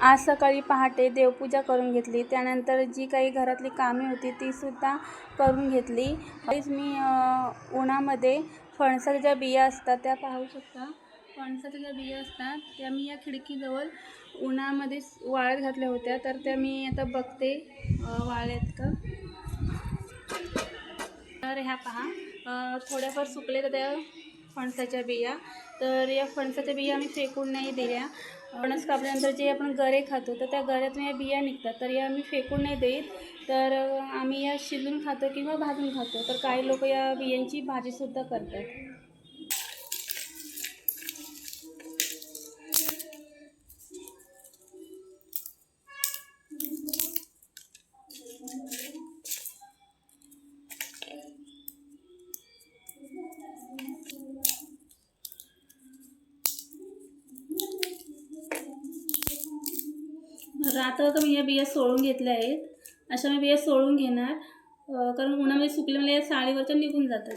आज सकाळी पहाटे देवपूजा करून घेतली. त्यानंतर जी काही घरातली कामे होती तीसुद्धा करून घेतली. मी उन्हामध्ये फणसाच्या ज्या बिया असतात त्या पाहू शकता. फणसाच्या ज्या बिया असतात त्या मी या खिडकीजवळ उन्हामध्ये वाळत घातल्या होत्या. तर त्या मी आता बघते वाळल्यात का. तर ह्या पहा थोड्याफार सुकले तर त्या फणसाच्या बिया. तर या फणसाच्या बिया आम्ही फेकून नाही दिल्या. फणस कापल्यानंतर जे आपण गरे खातो तर त्या गऱ्यातून या बिया निघतात. तर या आम्ही फेकून नाही देत. तर आम्ही या शिजून खातो किंवा भाजून खातो. तर काही लोक या बियांची भाजीसुद्धा करतात. आता मी या बिया सोळून घेतल्या आहेत. अशा मी बिया सोळून घेणार कारण उन्हामध्ये सुकले मला या साडीवरच्या निघून जातात.